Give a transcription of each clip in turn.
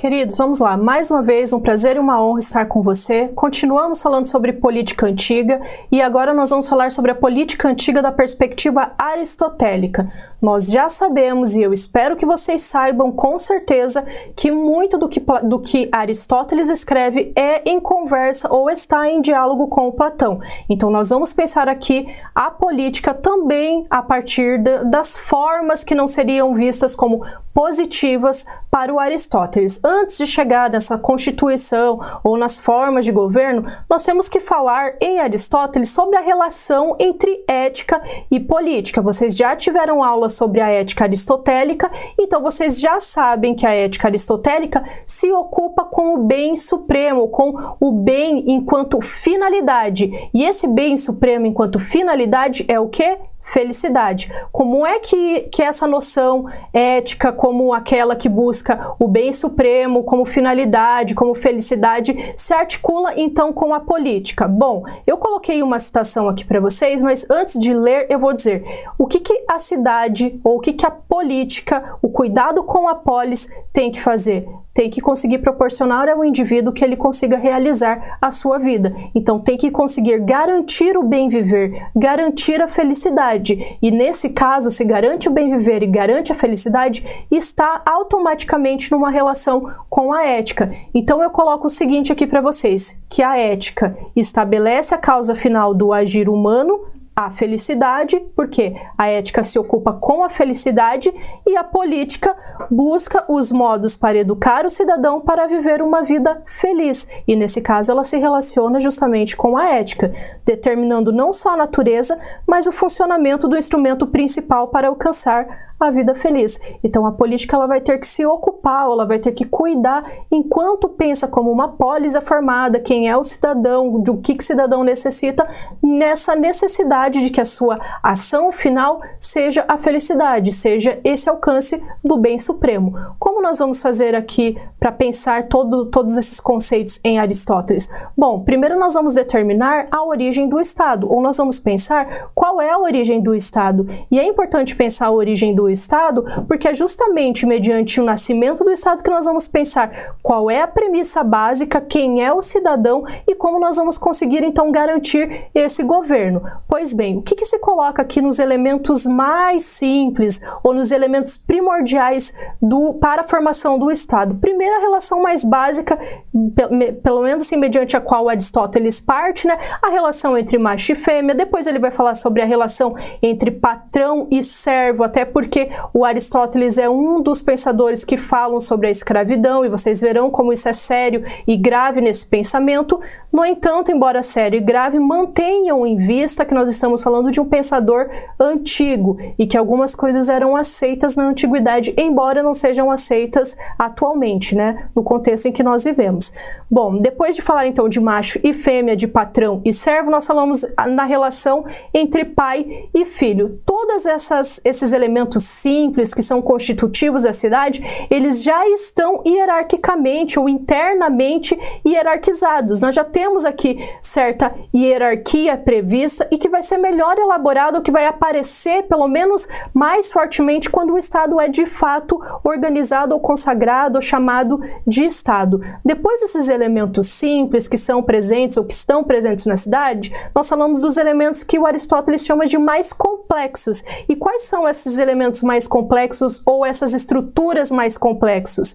Queridos, vamos lá. Mais uma vez, um prazer e uma honra estar com você. Continuamos falando sobre política antiga e agora nós vamos falar sobre a política antiga da perspectiva aristotélica. Nós já sabemos, e eu espero que vocês saibam com certeza, que muito do que Aristóteles escreve é em conversa ou está em diálogo com o Platão. Então nós vamos pensar aqui a política também a partir das formas que não seriam vistas como positivas para o Aristóteles. Antes de chegar nessa constituição ou nas formas de governo, nós temos que falar em Aristóteles sobre a relação entre ética e política. Vocês já tiveram aula sobre a ética aristotélica, então vocês já sabem que a ética aristotélica se ocupa com o bem supremo, com o bem enquanto finalidade. E esse bem supremo enquanto finalidade é o quê? Felicidade. Como é que essa noção ética, como aquela que busca o bem supremo, como finalidade, como felicidade, se articula então com a política? Bom, eu coloquei uma citação aqui para vocês, mas antes de ler eu vou dizer o que a cidade ou o que a política, o cuidado com a polis tem que fazer. Tem que conseguir proporcionar ao indivíduo que ele consiga realizar a sua vida. Então tem que conseguir garantir o bem viver, garantir a felicidade. E nesse caso, se garante o bem viver e garante a felicidade, está automaticamente numa relação com a ética. Então eu coloco o seguinte aqui para vocês, que a ética estabelece a causa final do agir humano, a felicidade, porque a ética se ocupa com a felicidade e a política busca os modos para educar o cidadão para viver uma vida feliz. E nesse caso ela se relaciona justamente com a ética, determinando não só a natureza, mas o funcionamento do instrumento principal para alcançar a vida feliz. Então a política ela vai ter que se ocupar, ela vai ter que cuidar enquanto pensa como uma polis é formada, quem é o cidadão, do que o cidadão necessita, nessa necessidade de que a sua ação final seja a felicidade, seja esse alcance do bem supremo. Como nós vamos fazer aqui para pensar todos esses conceitos em Aristóteles? Bom, primeiro nós vamos determinar a origem do Estado, ou nós vamos pensar qual é a origem do Estado. E é importante pensar a origem do Estado, porque é justamente mediante o nascimento do Estado que nós vamos pensar qual é a premissa básica, quem é o cidadão e como nós vamos conseguir então garantir esse governo. Pois bem, o que se coloca aqui nos elementos mais simples ou nos elementos primordiais para a formação do Estado? Primeiro, a relação mais básica, pelo menos assim, mediante a qual Aristóteles parte, né? A relação entre macho e fêmea. Depois ele vai falar sobre a relação entre patrão e servo, até porque o Aristóteles é um dos pensadores que falam sobre a escravidão, e vocês verão como isso é sério e grave nesse pensamento. No entanto, embora sério e grave, mantenham em vista que nós estamos falando de um pensador antigo e que algumas coisas eram aceitas na antiguidade, embora não sejam aceitas atualmente, né, no contexto em que nós vivemos. Bom, depois de falar então de macho e fêmea, de patrão e servo, nós falamos na relação entre pai e filho. Todos esses elementos simples que são constitutivos da cidade, eles já estão hierarquicamente ou internamente hierarquizados. Nós já temos aqui certa hierarquia prevista e que vai ser melhor elaborado, que vai aparecer pelo menos mais fortemente quando o Estado é de fato organizado ou consagrado ou chamado de Estado. Depois desses elementos simples que são presentes ou que estão presentes na cidade, nós falamos dos elementos que o Aristóteles chama de mais complexos. E quais são esses elementos mais complexos ou essas estruturas mais complexas?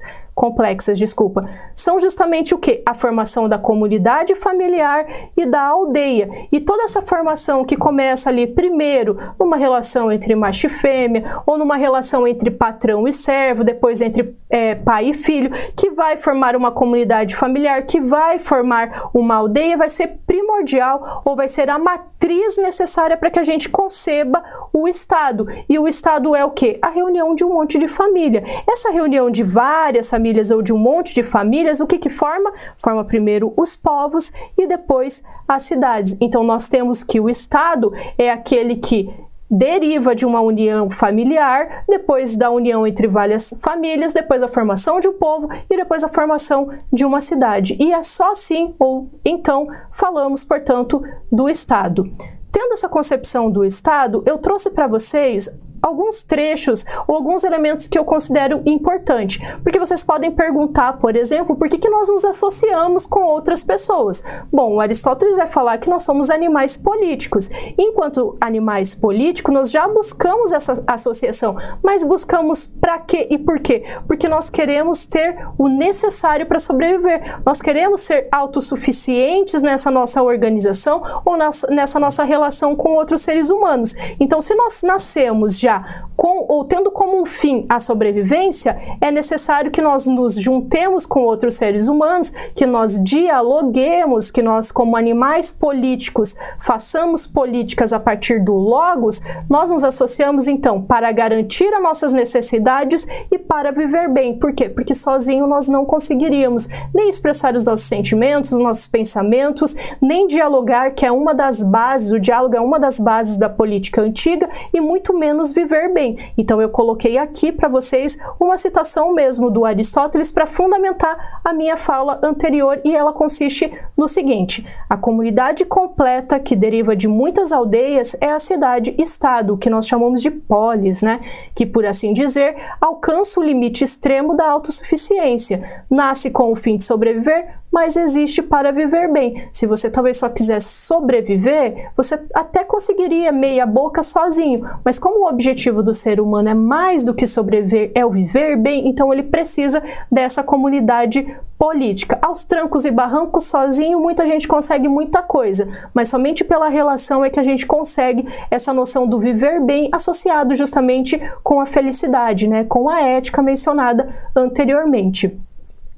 São justamente o que? A formação da comunidade familiar e da aldeia. E toda essa formação que começa ali primeiro numa relação entre macho e fêmea, ou numa relação entre patrão e servo, depois entre pai e filho, que vai formar uma comunidade familiar, que vai formar uma aldeia, vai ser primordial ou vai ser a matriz necessária para que a gente conceba o Estado. E o Estado é o quê? A reunião de um monte de família. Essa reunião de várias famílias ou de um monte de famílias, o que forma? Forma primeiro os povos e depois as cidades. Então nós temos que o Estado é aquele que deriva de uma união familiar, depois da união entre várias famílias, depois a formação de um povo e depois a formação de uma cidade. E é só assim, ou então, falamos, portanto, do Estado. Tendo essa concepção do Estado, eu trouxe para vocês alguns trechos ou alguns elementos que eu considero importante, porque vocês podem perguntar, por exemplo, por que nós nos associamos com outras pessoas? Bom, o Aristóteles vai falar que nós somos animais políticos. Enquanto animais políticos, nós já buscamos essa associação, mas buscamos para quê e por quê? Porque nós queremos ter o necessário para sobreviver. Nós queremos ser autossuficientes nessa nossa organização ou nessa nossa relação com outros seres humanos. Então, se nós nascemos já ou tendo como um fim a sobrevivência, é necessário que nós nos juntemos com outros seres humanos, que nós dialoguemos, que nós, como animais políticos, façamos políticas a partir do logos. Nós nos associamos, então, para garantir as nossas necessidades e para viver bem. Por quê? Porque sozinho nós não conseguiríamos nem expressar os nossos sentimentos, os nossos pensamentos, nem dialogar, que é uma das bases, o diálogo é uma das bases da política antiga, e muito menos viver bem. Então eu coloquei aqui para vocês uma citação mesmo do Aristóteles para fundamentar a minha fala anterior, e ela consiste no seguinte: a comunidade completa que deriva de muitas aldeias é a cidade-estado, que nós chamamos de polis, né? Que, por assim dizer, alcança o limite extremo da autossuficiência. Nasce com o fim de sobreviver, mas existe para viver bem. Se você talvez só quisesse sobreviver, você até conseguiria meia boca sozinho, mas como o objetivo do ser humano é mais do que sobreviver, é o viver bem, então ele precisa dessa comunidade política. Aos trancos e barrancos, sozinho, muita gente consegue muita coisa, mas somente pela relação é que a gente consegue essa noção do viver bem associado justamente com a felicidade, né? Com a ética mencionada anteriormente.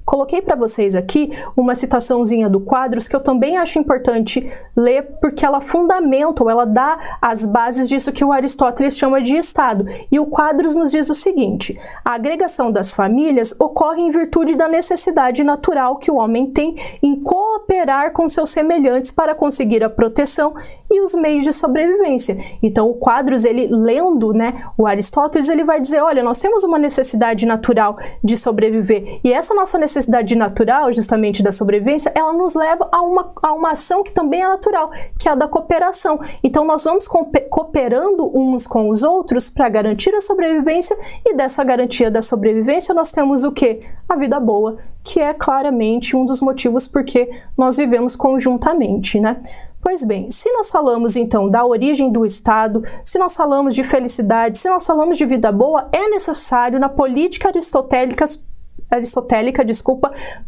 Coloquei para vocês aqui uma citaçãozinha do Quadros que eu também acho importante ler, porque ela fundamenta, ou ela dá as bases disso que o Aristóteles chama de Estado. E o Quadros nos diz o seguinte: a agregação das famílias ocorre em virtude da necessidade natural que o homem tem em cooperar com seus semelhantes para conseguir a proteção e os meios de sobrevivência. Então o Quadros, ele lendo, né, o Aristóteles, ele vai dizer, olha, nós temos uma necessidade natural de sobreviver, e essa nossa necessidade natural, justamente da sobrevivência, ela nos leva a uma ação que também é natural, que é a da cooperação. Então nós vamos cooperando uns com os outros para garantir a sobrevivência, e dessa garantia da sobrevivência nós temos o quê? A vida boa, que é claramente um dos motivos porque nós vivemos conjuntamente, né? Pois bem, se nós falamos então da origem do Estado, se nós falamos de felicidade, se nós falamos de vida boa, é necessário na política aristotélica,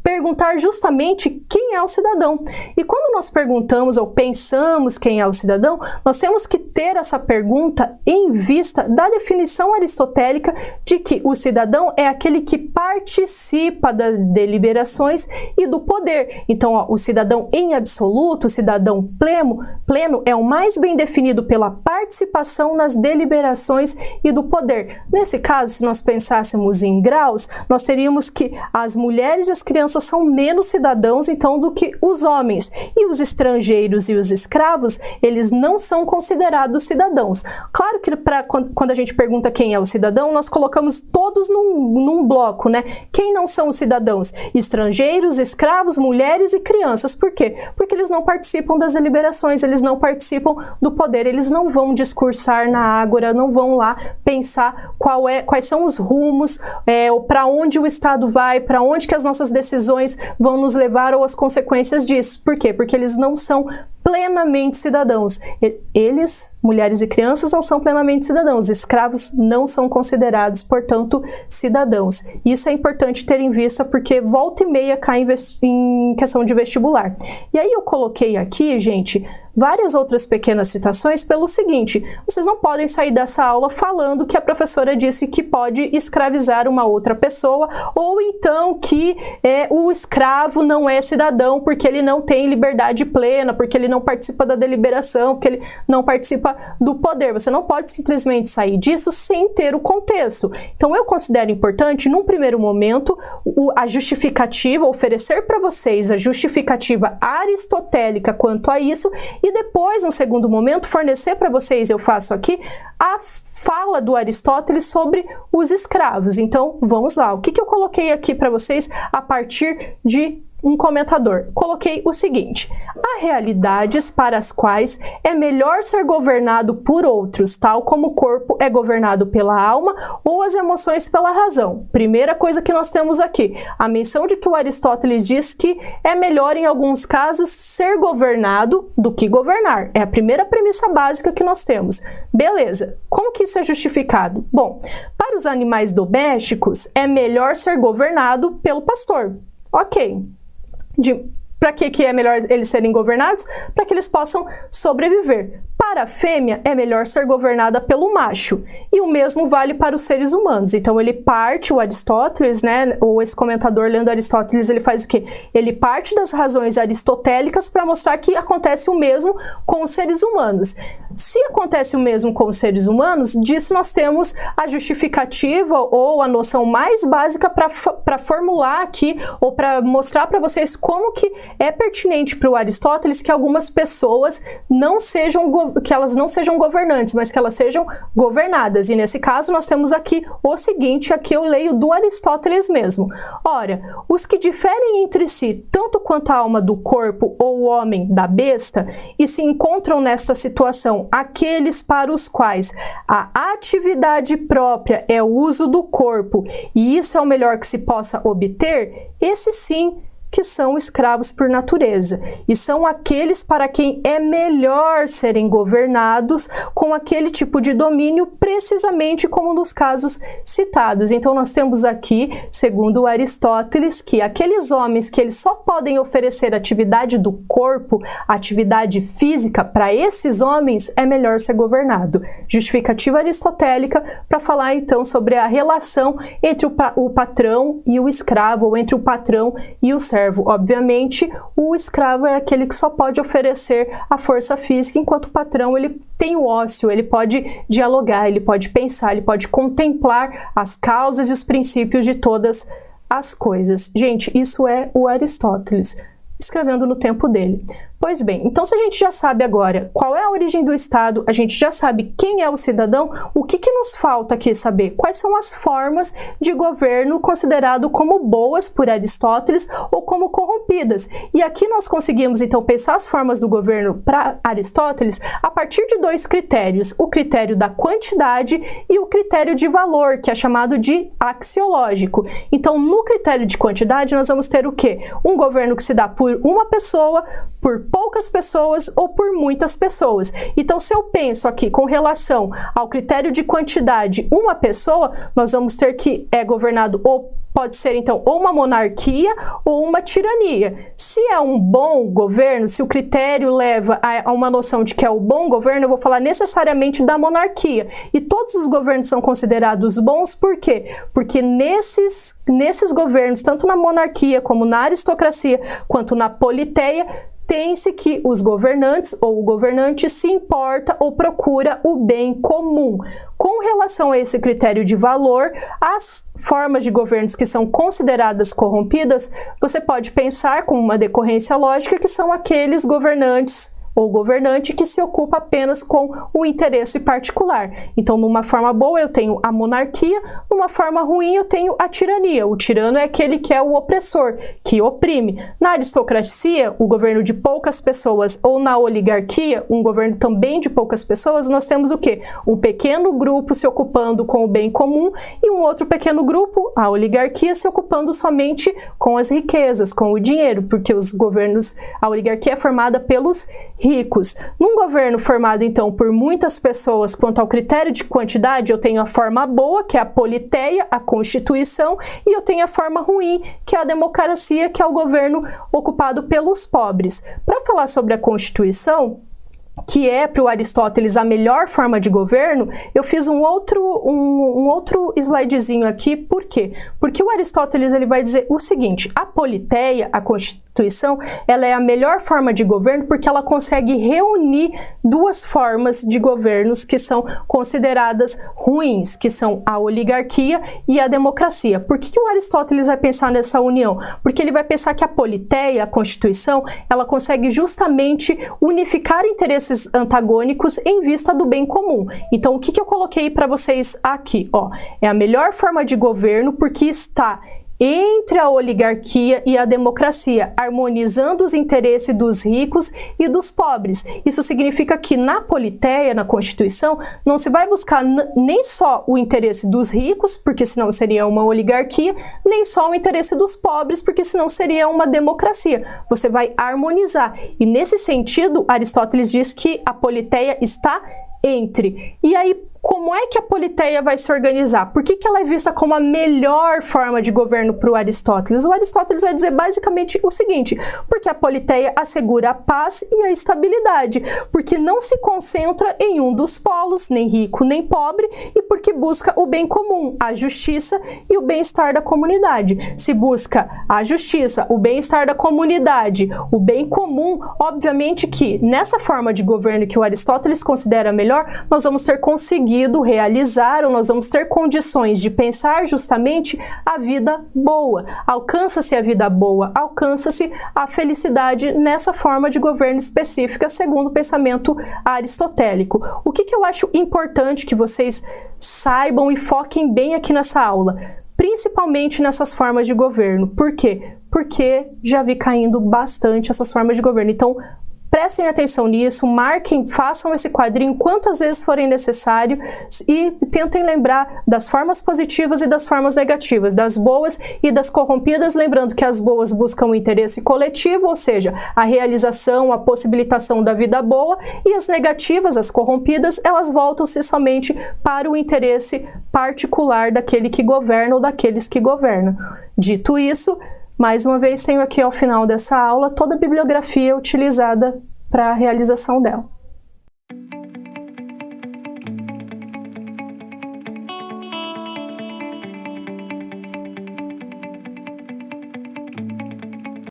perguntar justamente quem é o cidadão. E quando nós perguntamos ou pensamos quem é o cidadão, nós temos que ter essa pergunta em vista da definição aristotélica de que o cidadão é aquele que participa das deliberações e do poder. Então, ó, o cidadão em absoluto, o cidadão pleno, é o mais bem definido pela participação nas deliberações e do poder. Nesse caso, se nós pensássemos em graus, nós teríamos que as mulheres e as crianças são menos cidadãos, então, do que os homens. E os estrangeiros e os escravos, eles não são considerados cidadãos. Claro que quando a gente pergunta quem é o cidadão, nós colocamos todos num bloco, né? Quem não são os cidadãos? Estrangeiros, escravos, mulheres e crianças. Por quê? Porque eles não participam das deliberações, eles não participam do poder, eles não vão discursar na ágora, não vão lá pensar quais são os rumos, para onde o Estado vai, para onde que as nossas decisões vão nos levar ou as consequências disso. Por quê? Porque eles não são plenamente cidadãos. Eles, mulheres e crianças, não são plenamente cidadãos. Escravos não são considerados, portanto, cidadãos. Isso é importante ter em vista porque volta e meia cai em questão de vestibular. E aí eu coloquei aqui, gente, várias outras pequenas citações pelo seguinte: vocês não podem sair dessa aula falando que a professora disse que pode escravizar uma outra pessoa, ou então que o escravo não é cidadão porque ele não tem liberdade plena, porque ele não participa da deliberação, porque ele não participa do poder. Você não pode simplesmente sair disso sem ter o contexto. Então eu considero importante, num primeiro momento, a justificativa, oferecer para vocês a justificativa aristotélica quanto a isso, e depois, no segundo momento, fornecer para vocês, eu faço aqui, a fala do Aristóteles sobre os escravos. Então, vamos lá. O que eu coloquei aqui para vocês a partir de um comentador, coloquei o seguinte: há realidades para as quais é melhor ser governado por outros, tal como o corpo é governado pela alma ou as emoções pela razão. Primeira coisa que nós temos aqui, a menção de que o Aristóteles diz que é melhor em alguns casos ser governado do que governar. É a primeira premissa básica que nós temos. Beleza, como que isso é justificado? Bom, para os animais domésticos é melhor ser governado pelo pastor. Ok. Para que é melhor eles serem governados? Para que eles possam sobreviver. Para a fêmea, é melhor ser governada pelo macho. E o mesmo vale para os seres humanos. Então, ele parte, o Aristóteles, né, ou esse comentador lendo Aristóteles, ele faz o quê? Ele parte das razões aristotélicas para mostrar que acontece o mesmo com os seres humanos. Se acontece o mesmo com os seres humanos, disso nós temos a justificativa ou a noção mais básica para formular aqui, ou para mostrar para vocês como que é pertinente para o Aristóteles que algumas pessoas que elas não sejam governantes, mas que elas sejam governadas. E nesse caso nós temos aqui o seguinte, aqui eu leio do Aristóteles mesmo. Ora, os que diferem entre si, tanto quanto a alma do corpo ou o homem da besta, e se encontram nesta situação aqueles para os quais a atividade própria é o uso do corpo, e isso é o melhor que se possa obter, esse sim que são escravos por natureza, e são aqueles para quem é melhor serem governados com aquele tipo de domínio, precisamente como nos casos citados. Então nós temos aqui, segundo Aristóteles, que aqueles homens que eles só podem oferecer atividade do corpo, atividade física, para esses homens é melhor ser governado. Justificativa aristotélica para falar então sobre a relação entre o patrão e o escravo, ou entre o patrão e o servo. Obviamente, o escravo é aquele que só pode oferecer a força física, enquanto o patrão ele tem o ócio, ele pode dialogar, ele pode pensar, ele pode contemplar as causas e os princípios de todas as coisas. Gente, isso é o Aristóteles, escrevendo no tempo dele. Pois bem, então se a gente já sabe agora qual é a origem do Estado, a gente já sabe quem é o cidadão, o que nos falta aqui saber? Quais são as formas de governo considerado como boas por Aristóteles ou como corrompidas? E aqui nós conseguimos então pensar as formas do governo para Aristóteles a partir de dois critérios, o critério da quantidade e o critério de valor, que é chamado de axiológico. Então, no critério de quantidade, nós vamos ter o quê? Um governo que se dá por uma pessoa, por poucas pessoas ou por muitas pessoas. Então, se eu penso aqui com relação ao critério de quantidade, uma pessoa, nós vamos ter que é governado ou pode ser, então, ou uma monarquia ou uma tirania. Se é um bom governo, se o critério leva a uma noção de que é o bom governo, eu vou falar necessariamente da monarquia. E todos os governos são considerados bons, por quê? Porque nesses governos, tanto na monarquia como na aristocracia, quanto na politeia, tem-se que os governantes ou o governante se importa ou procura o bem comum. Com relação a esse critério de valor, as formas de governos que são consideradas corrompidas, você pode pensar como uma decorrência lógica que são aqueles governantes ou governante que se ocupa apenas com o interesse particular. Então, numa forma boa, eu tenho a monarquia, numa forma ruim, eu tenho a tirania. O tirano é aquele que é o opressor, que oprime. Na aristocracia, o governo de poucas pessoas, ou na oligarquia, um governo também de poucas pessoas, nós temos o quê? Um pequeno grupo se ocupando com o bem comum e um outro pequeno grupo, a oligarquia, se ocupando somente com as riquezas, com o dinheiro, porque os governos, a oligarquia é formada pelos ricos. Num governo formado, então, por muitas pessoas, quanto ao critério de quantidade, eu tenho a forma boa, que é a politeia, a Constituição, e eu tenho a forma ruim, que é a democracia, que é o governo ocupado pelos pobres. Para falar sobre a Constituição, que é para o Aristóteles a melhor forma de governo, eu fiz um outro slidezinho aqui. Por quê? Porque o Aristóteles ele vai dizer o seguinte: a politeia, a Constituição, ela é a melhor forma de governo porque ela consegue reunir duas formas de governos que são consideradas ruins, que são a oligarquia e a democracia. Por que o Aristóteles vai pensar nessa união? Porque ele vai pensar que a politeia, a Constituição, ela consegue justamente unificar interesses antagônicos em vista do bem comum. Então, o que eu coloquei para vocês aqui? Ó, é a melhor forma de governo porque está entre a oligarquia e a democracia, harmonizando os interesses dos ricos e dos pobres. Isso significa que na Politeia, na Constituição, não se vai buscar nem só o interesse dos ricos, porque senão seria uma oligarquia, nem só o interesse dos pobres, porque senão seria uma democracia. Você vai harmonizar. E nesse sentido, Aristóteles diz que a Politeia está entre. E aí, como é que a Politeia vai se organizar? Por que ela é vista como a melhor forma de governo para o Aristóteles? O Aristóteles vai dizer basicamente o seguinte: porque a Politeia assegura a paz e a estabilidade, porque não se concentra em um dos polos, nem rico nem pobre, e porque busca o bem comum, a justiça e o bem-estar da comunidade. Se busca a justiça, o bem-estar da comunidade, o bem comum, obviamente que nessa forma de governo que o Aristóteles considera melhor, nós vamos ter conseguido realizar, ou nós vamos ter condições de pensar justamente a vida boa. Alcança-se a vida boa, alcança-se a felicidade nessa forma de governo específica, segundo o pensamento aristotélico. O que eu acho importante que vocês saibam e foquem bem aqui nessa aula, principalmente nessas formas de governo. Por quê? Porque já vi caindo bastante essas formas de governo. Então, prestem atenção nisso, marquem, façam esse quadrinho quantas vezes forem necessário e tentem lembrar das formas positivas e das formas negativas, das boas e das corrompidas, lembrando que as boas buscam o interesse coletivo, ou seja, a realização, a possibilitação da vida boa, e as negativas, as corrompidas, elas voltam-se somente para o interesse particular daquele que governa ou daqueles que governam. Dito isso, mais uma vez, tenho aqui ao final dessa aula toda a bibliografia utilizada para a realização dela.